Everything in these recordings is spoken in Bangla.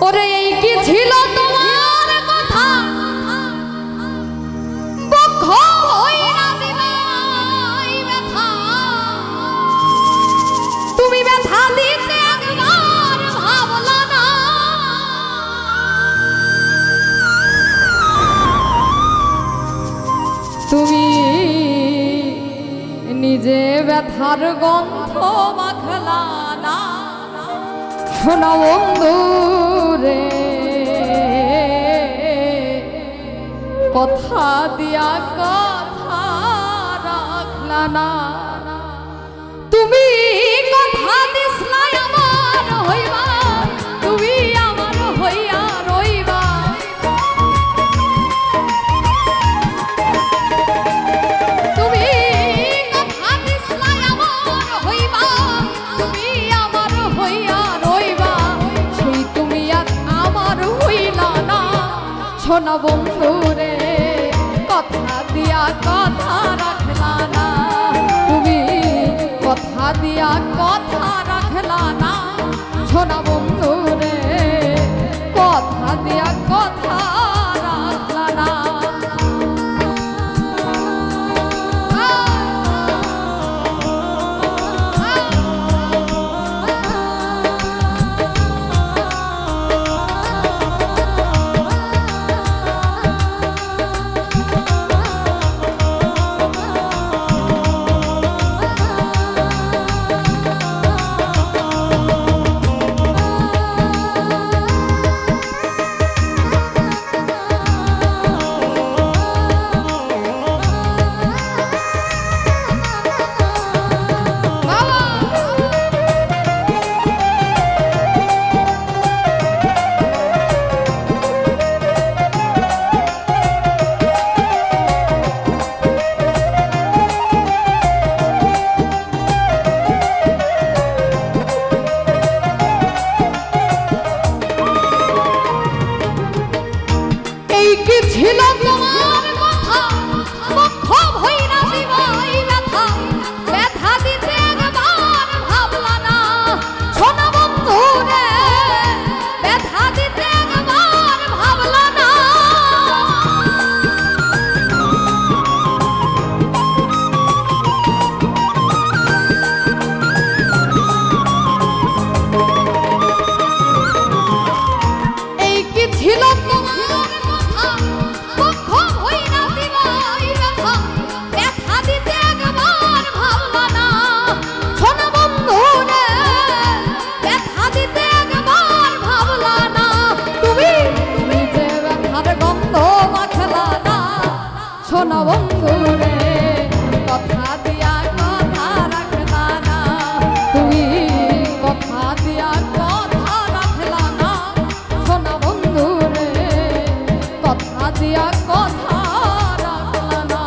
ওরে এই কি ছিল তোমার কথা পক্ষ হইরা দিবাই ব্যথা তুমি ব্যথা দিতে একবার ভাবলা না তুমি নিজে ব্যথার গন্ধ মাখলা না শোনা বন্ধু রে কথা দিয়া কথা রাখলা না তুমি কথা দিসলা আমার হইবা তুমি আমার হইয়া রইবা তুমি কথা দিসলা আমার হইবা তুমি আমার হইয়া রইবা সেই তুমি আর আমার হইলা না শোনা বন্ধু রে কথা দিয়া কথা রাখলা না তুমি কথা দিয়া কথা রাখলা না শোনা বন্ধু রে কথা দিয়া কথা রাখলা না ছিল তোমার কথা পক্ষ হইরা দিবাই ব্যথা ব্যথা দিতে একবার ভাবলা না শোনা বন্ধু রে ব্যথা দিতে একবার ভাবলা না এই কি ছিল তোমার কথা পক্ষ হইরা দিবাই ব্যথা ব্যথা দিতে একবার ভাবলা না শোনা বন্ধু রে ব্যথা দিতে একবার ভাবলা না তুমি নিজে ব্যথার গন্ধ মাখলা না শোনা বন্ধু রে কথা দিয়া কথা রাখলা না তুমি কথা দিয়া কথা রাখলা না শোনা বন্ধু রে কথা দিয়া কথা রাখলা না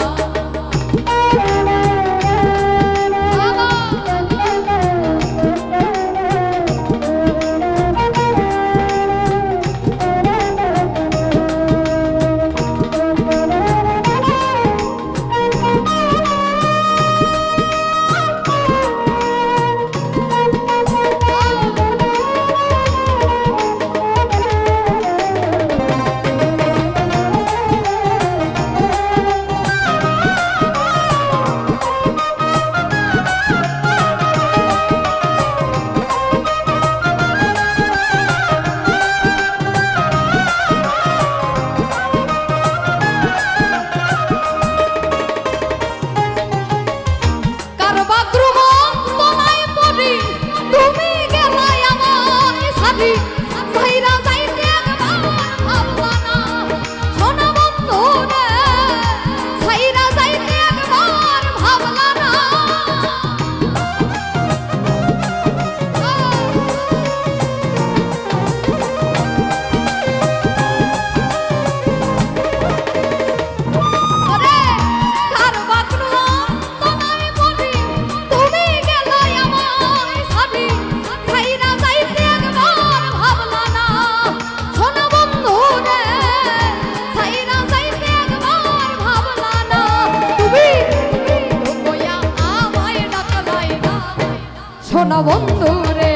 শোনা বন্ধু রে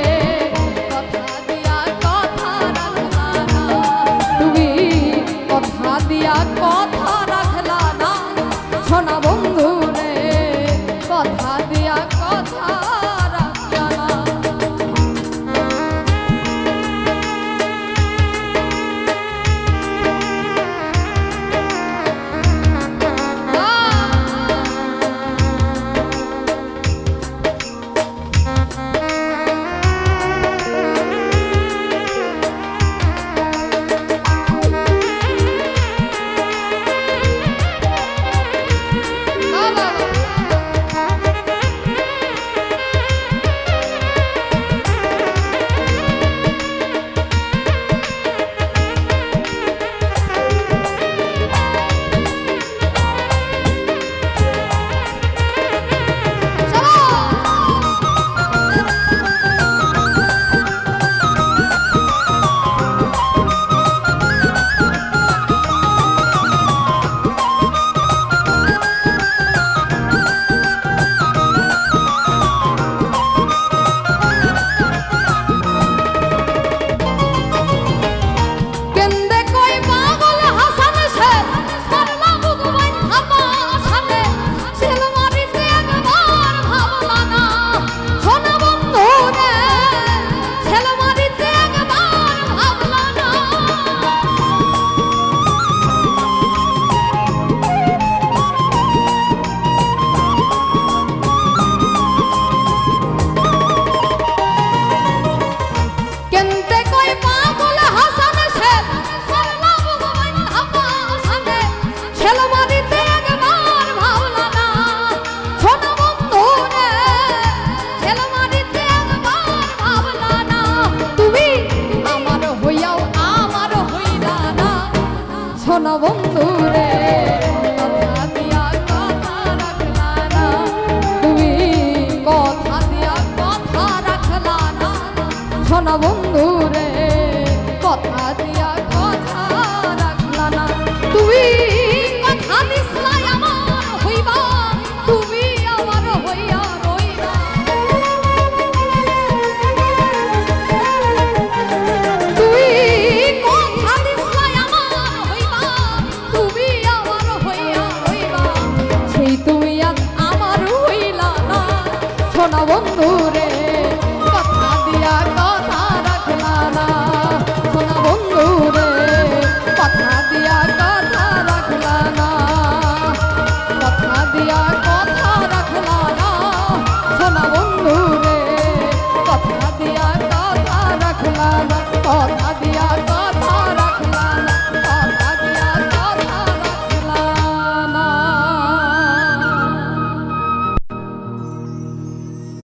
কথা দিয়া কথা রাখলা হইয়াও আমার হইলা না সোনা বন্ধু রে